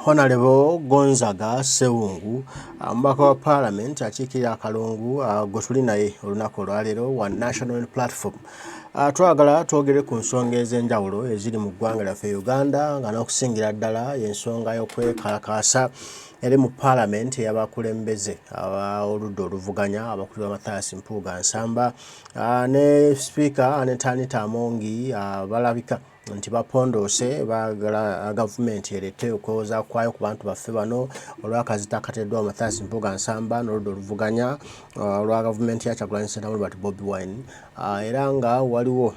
Honorable Gonzaga Ssewungu mbaka wa Parliament akiikirira akalungu gwe tuli naye olunaku olwaleero wa National Platform. Twagala twogere ku nsonga ez'enjawulo eziri mu ggwanga lyaffe Uganda nga n'okusingira ddala y'ensonga y'okwekalakaasa eri mu Parliament y'abakulembeze oludda oluvuganya abakulu b'Amathias Mpuuga Nsamba ne Sipiika Anita Amongi balabika nti bapondoose bagala gavumenti erete okwoza kwayo ku bantu baffe bano olw'akazita akateddwa Amathias Mpuuga Nsamba n'oludda oluvuganya olwa gavumenti ya Kyagulanyi Ssentamu Robert Bobi Wine era nga waliwo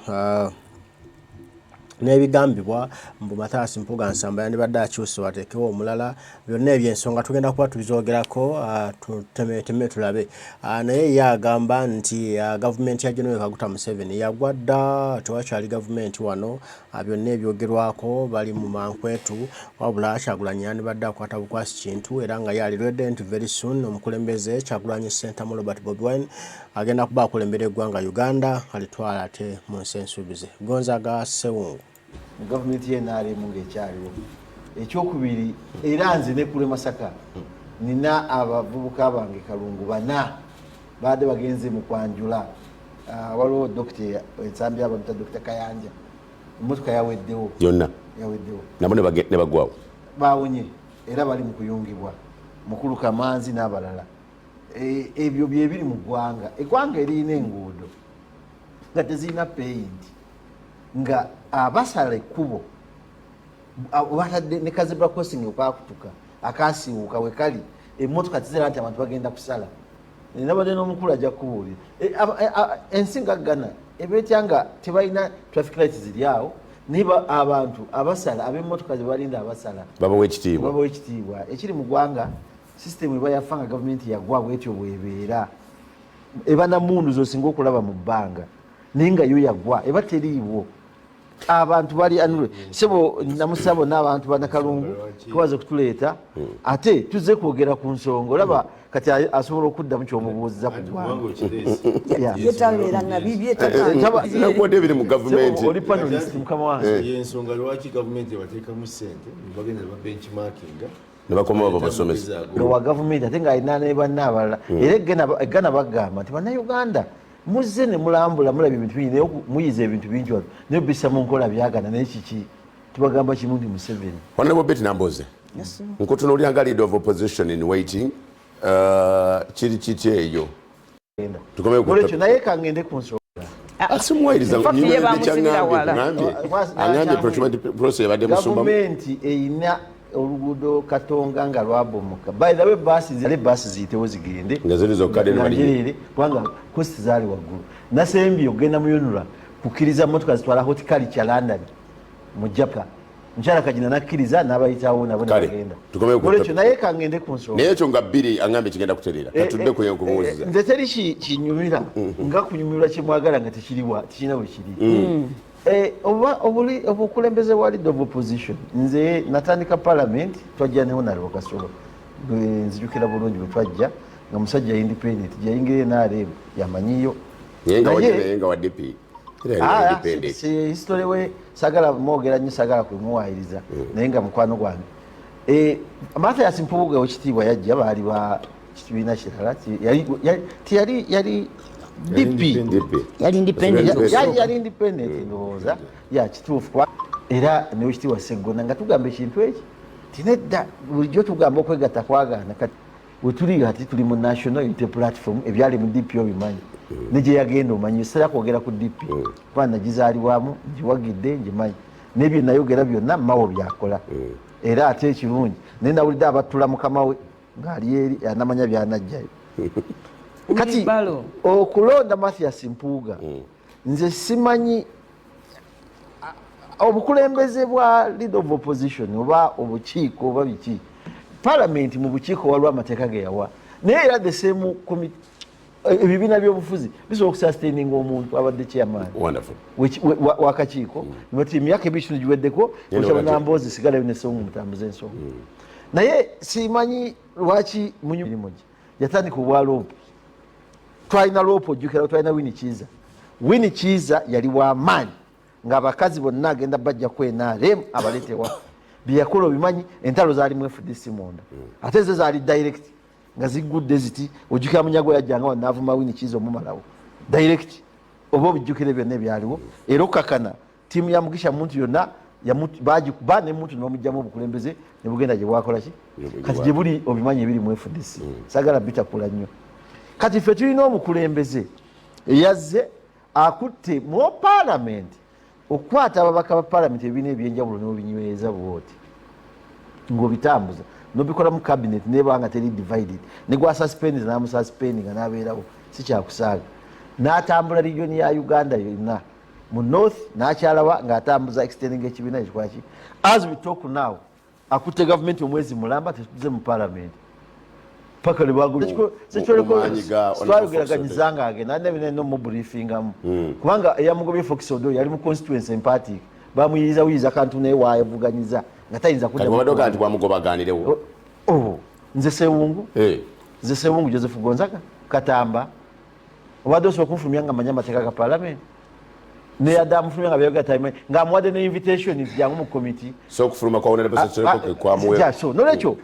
n'ebigambibwa mbu Amathias Mpuuga Nsamba yandibadde akyuse wateekewo omulala byonna eby'ensonga tugenda kuba tubizoogerako tuteme tulabe naye yagamba nti gavumenti ya General Kaguta Museveni yagwa dda tewakyali gavumenti wano byonna ebyogerwako bali mu mankwetu wabula Kyagulanyi yandibadde akwata bukwasi kintu era nga yaliredde nti very soon omukulembeze Kyagulanyi Ssentamu Robert Bobi Wine agenda kuba akulembera eggwanga Uganda alitwala ate mu nsi ensuubize. Gonzaga Ssewungu gavumenti y'NRM ng'ekyaliwo ekyokubiri era nze ne kule Masaka nina abavubuka bange kalungu bana baade bagenze mu kwanjula waliwo dokita ensambi abantu Dr. Kayanja emmotoka yaweddewo yonna yaweddewo nabo ne bagwawo bawonye era bali mu kuyungibwa mukulu Kamanzi n'abalala ebyo bye biri mu ggwanga eggwanga erina enguudo nga tezirina peyinti nga abasala ekkubo batadde ne kazebra crossing okakutuka akasiiwuka we kali emmotoka tizera nti abantu bagenda kusala nabadde n'omukulu ajja kubuulira ensi nga Ghana ebeetyanga tebalina traffic lights ziri awo naye abantu abasala ab'emmotoka ze balinda abasala babawa ekitiibwa ekiri mu ggwanga system eba yafa nga gavumenti yagwa bwetyo bwebeera eba namundu zosinga okulaba mu bbanga naye nga yo yagwa eba teriiwo abantu bali anule sebo namusabo n'abantu banakalungu tuwaze kutuleeta ate tuze kwogera ku nsonga olaba kati asobola okuddamu kyomubuuziza ku ggwanga yetalera bibye nakwode ebiri mu gavumenti oli panelist mukama wange y'ensonga lwaki gavumenti ebateekamu ssente bagenda ba benchmarkinga ne bakoma babasomesa nga wa gavumenti ate ng'alina ne banna abalala era eggana bagamba nti bannayuganda muzze ne mulambula mulaba ebintu bingi naye muyiza ebintu bingi wano naye bisa mu nkola byagana naye kiki tubagamba kimu ndi Museveni. Honorable Betty Namboze nkutunuulira leader of opposition in waiting kiri kiti eyo olwekyo naye kangende ku nsonga asimuwayiriza angambye process yabadde musumba gavumenti eyina oluguudo Katonga nga lwabomoka by the way basi ziyitewo zigende nga ziri zokka kubanga kosti zaali waggulu nasembi ogenda muyonula kukkiriza motoka zitwala horticulture London mu Japan nkyala kagina nakkiriza n'abayitawo nabo nebagenda olwekyo naye kangende ku nsonga naye ekyo nga bbiri angambye kigenda kuterera katudde kumuwuliza nze teri kinyumira nga kunyumirwa kyemwagala nga tekirina bwe kiri obukulembeze bwa leader of opposition nze natandika Parliament twajja ne Honorable Kasolo nzijukira bulungi bwe twajja nga musajja independent yayingira NRM yamanyiyo nga wa DP history we sagala mwogera nnyo sagala kumuwayiriza naye nga mukwano gwange Amathias Mpuuga w'ekitiibwa yajja baali ba kibiina kirala yali DP yali independent ndowooza ya kituufu era newekitiibwa Sseggona nga tugamba ekintu eki tinedda bulijjo tugamba okwegatta kwagaana kati wetuli ati tuli mu National Unity Platform ebyali mu DP obimanyi negye yagenda omanyi sera kwogera ku DP kuba nagizaalibwamu ngiwagidde ngimanyi nebyo nayogera byonna mawo byakola era ate ekirungi naye nawulidde abattula mukama we ng'ali eri anamanya byanajjayo kati okulonda Amathias Mpuuga nze simanyi obukulembeze bwa leader of opposition oba obukiiko oba biki Parliament mu bukiiko waliwo amateeka ge yawa naye era the same committee ebibiina by'obufuzi bisobola okusustaininga omuntu abadde chairman wakakiiko nibati emyaka ebiri giweddeko okyabonamboozi sigalayo ne Ssewungu mutambuze ensonga naye simanyi lwaki munyumirimu gye yatandika obwaloopu twalina loopu ojjukira twalina Winnie Kiiza yali w'amaanyi ng'abakazi bonna agenda bajja ku NRM abaleetewa byakola bimanyi entalo zaali mu FDC munda ate ze zaali direct nga zigudde ziti ojukira munyago yajjanga wanavuma wini kizo mumalawo direct obo bijukire byonna byaliwo era okakana timu ya Mugisha muntu yonna bane muntu nomujjamu obukulembeze ne bugenda gye bwakola ki kati gye buli obimanyi ebiri mu FDC sagala bitakula nnyo kati ffe tulina omukulembeze eyazze akutte mu parliament okwata ababaka ba parliament ebina ebyenjawulo n'obinyweza bwoti ng'obitambuza n'obikola mu cabinet nebanga teri divided ne gwa suspend n'amususpendinga n'abeerawo si kyakusaaga n'atambula region ya Uganda yonna mu north n'akyalawa ng'atambuza extending ekibiina ekikwaki as we talk now akutte government omwezi mulamba tetuze mu parliament paka libwaguliko twayogeraganyiza agenda nebine no mu briefingamu kubanga eyamugobye Fox Odo yali mu constituency empathic bamuyiriza kantu naye waavuganyiza nga tayinza kudda badoga ati bamugobaganirewo nze Ssewungu nze Ssewungu Joseph Gonzaga Katamba obadde osobola okunfulumya nga manya amateeka ga parliament ne Adamu fulumya nga byayoga time nga amuwadde ne invitation jangu mu committee so okufuluma kwa honorable kwa muwe so nolekyo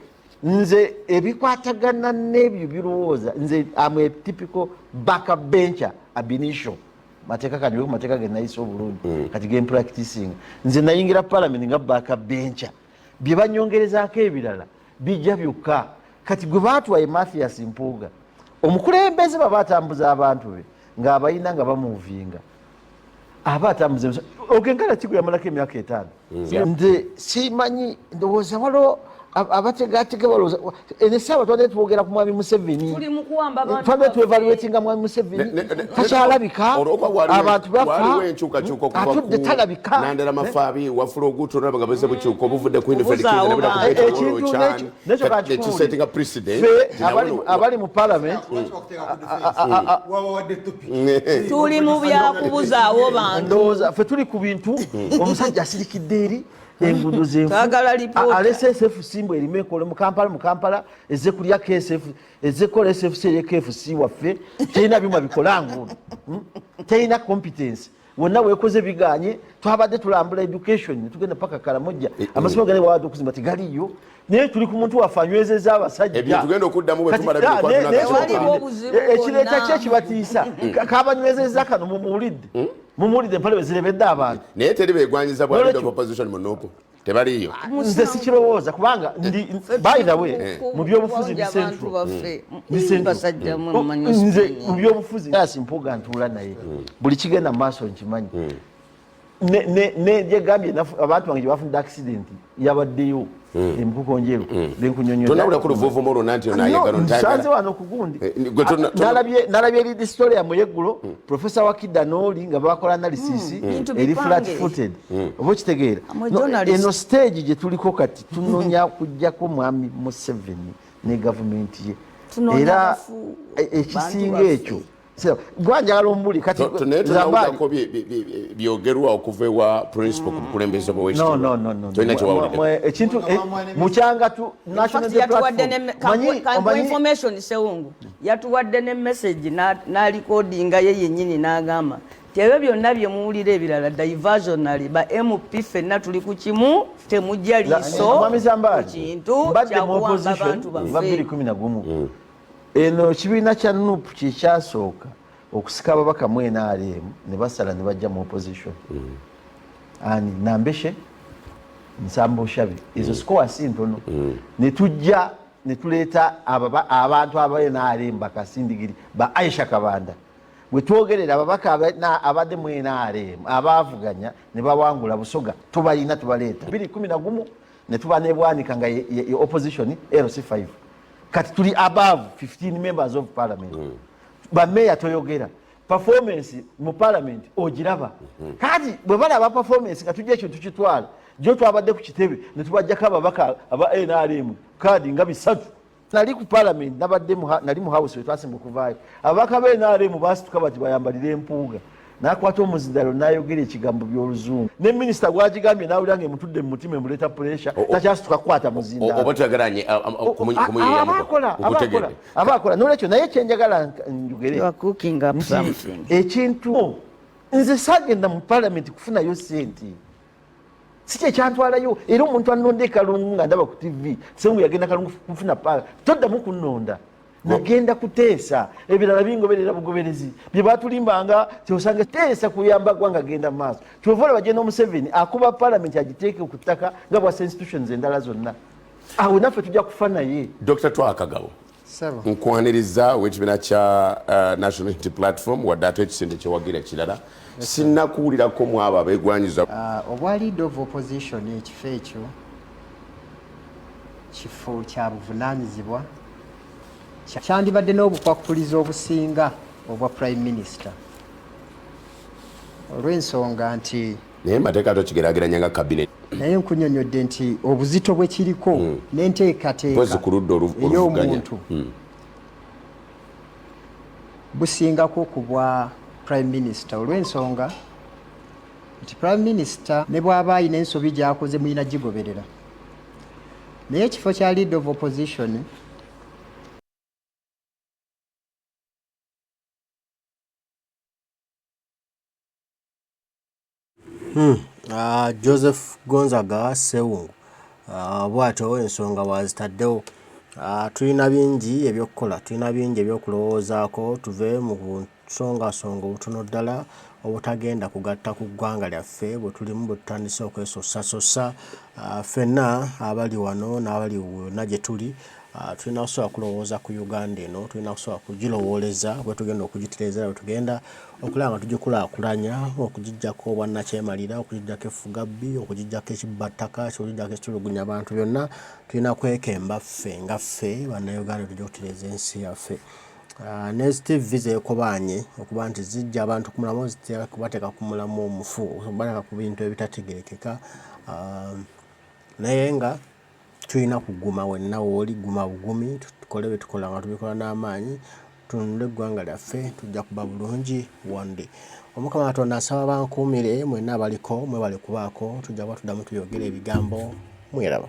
nze ebikwatagana n'ebyo birowooza nze am a typical backup bencher ab initio mateeka kanyiwe ku mateeka ge nayisa obulungi kati game practicing nze nayingira parliament nga backup bencher bye banyongerezaako ebirala bijja byokka kati gwe baatwaye Mathias Mpuuga omukulembeze baba atambuza abantu be ng'abayina nga bamuvinga aba atambuza ogengala kigu yamalako emyaka 5 nze simanyi ndowooza waliwo abategatege balooza enesaawa twade twogera ku mwami Museveni twade twevaluatinga mwami Museveni takyalabika abantu bafa atudde talabika nandera mafaabi wafula oguto naba nga beze bukyuka obuvudde ku indifference nebula ku setting a precedent abali mu parliament tuli mu byakubuzaawo bantu ndowooza ffe tuli ku bintu omusajja asirikidde eri engudo zenfu RSSF simbo erime kole mu Kampala eze kulya KSF eze kole SFC ye KFC waffe tena bimwa bikola ngudo tena competence wonna wekoze biganye twabadde tulambula education tugenda paka Karamoja amasomo gale wadu okuzimba tigaliyo naye tuli ku muntu wafanywezeza abasajja ebyo tugenda okuddamu bwe tumala bikwazo ekireta kye kibatiisa kabanywezeza kano mumuwulidde mpale wezirebedde abantu naye teri beegwanyiza bwa leader of opposition mu nopo tebaliyo nze sikirowooza kubanga ndi by the way mu byobufuzi ndi central nze mu byobufuzi Mpuuga ntuula naye buli kigenda mu maaso nkimanyi negambye abantu bange gye bafunidde accident yabaddeyo emukukonjeru tonawula ku luvuuvumo olwo nanti nsanze wano ku gundi nalabye eri historia mu yeggulo professor Wakida Nooli nga bakola analysis eri flat footed oba okitegeera eno stage gye tuliko kati tunonya kujjako mwami Museveni ne gavumenti ye era ekisinga ekyo gwanjagala ombuli kati tunawulako byogerwa okuva ewa principal ku bukulembeze bwa west tolina kyewawulidde ekintu mukyanga tu national information Ssewungu yatuwadde ne message na recordinga ye yennyini n'agamba ebyo byonna bye muwulira ebirala diversionary ba MP ffenna tuli ku kimu temujja liiso kintu kyakuwamba bantu baffe 2011 eno kibiina kya NUP kyekyasooka okusika ababaka mu NRM ne basala ne bajja mu opposition ani Nambeshe Nsambo Shabi izo score si ntono ne tujja ne tuleeta abantu aba NRM bakasindigiri ba Aisha Kabanda bwe twogerera ababaka abadde mu NRM abavuganya ne bawangula Busoga tubalina tubaleeta 2011 ne tuba ne bwanika nga opposition LC5 kati tuli above 15 members of parliament ba mayor toyogera performance mu parliament ogiraba kati bwe balaba performance katujja ekyo tukitwala jo twabadde ku kitebe ne tubajjako ababaka aba NRM kadi nga bisatu nali ku parliament nabadde nali mu house wetwasimba okuvaayo ababaka ba NRM basituka bati bayambalire Mpuuga nakwata omuzindalo nayogera ekigambo by'oluzungu ne minisita gwagigambye nawulira nga emutudde mu mutima emuleta pressure takyasituka kukwata muzindalo oba tuyagalanye abakola nolwekyo naye kyenjagala njugere ekintu nze sagenda mu parliament kufunayo sente si kye kyantwalayo era omuntu annonda ekalungu nga ndaba ku TV Ssewungu yagenda kalungu kufuna paaka toddamu kunnonda nagenda kuteesa ebirala bingoberera bugoberezi bye batulimbanga kyosanga teesa kuyamba gwanga agenda maaso kyovola bagenda Museveni akuba parliament agiteeke ku ttaka nga bwa institutions endala zonna awo naffe tujja kufa naye. Dr. Twakagabo nkwaniriza w'ekibiina kya National Unity Platform wadde ate ekisinde kyewagira ekirala sinnakuwulirako mu abo abeegwanyiza obwa leader of opposition ekifo ekyo kifo kya buvunaanyizibwa kyandibadde n'obukwakuliza obusinga obwa prime minister olw'ensonga nti naye mateeka tokigeraageranya nga kabinet naye nkunyonyodde nti obuzito bwe kiriko n'enteekateeka ey'omuntu busingako ku bwa prime minister olw'ensonga nti prime minister ne bw'aba ayina ensobi gy'akoze muyina gigoberera naye ekifo kya leader of opposition Joseph Gonzaga Ssewungu bw'atyo ensonga wazitaddewo. Tulina bingi ebyokukola, tulina bingi ebyokulowoozaako tuve mu nsongasonga obutono ddala obutagenda kugatta ku ggwanga lyaffe bwe tulimu bwe tutandise okwesosasosa ffenna abali wano n'abali wonna gye tuli. Tulina kusobola kulowooza ku Uganda eno, tulina kusobola kugirowooleza bwe tugenda okugitereeza bwe tugenda okulaba nga tugikulaakulanya okugijjako obwannakyemalira okugijjako effugabbi okugijjako ekibbattaka okugijjako ekitulugunya abantu byonna tulina kwekemba ffe nga ffe bannayuganda tujja okutereeza ensi yaffe. N'ezitivvi zeekobaanye okuba nti zijja abantu ku mulamu kubateeka ku mulamu omufu okubateeka ku bintu ebitategerekeka naye nga tulina kuguma wenna wooli guma bugumi tukole bye tukola nga tubikola n'amaanyi tununule eggwanga lyaffe tujja kuba bulungi wande. Omukama Katonda asaba bankuumire mwenna abaliko mwebale kubaako tujja kuba tuddamu tuyogera ebigambo mweraba.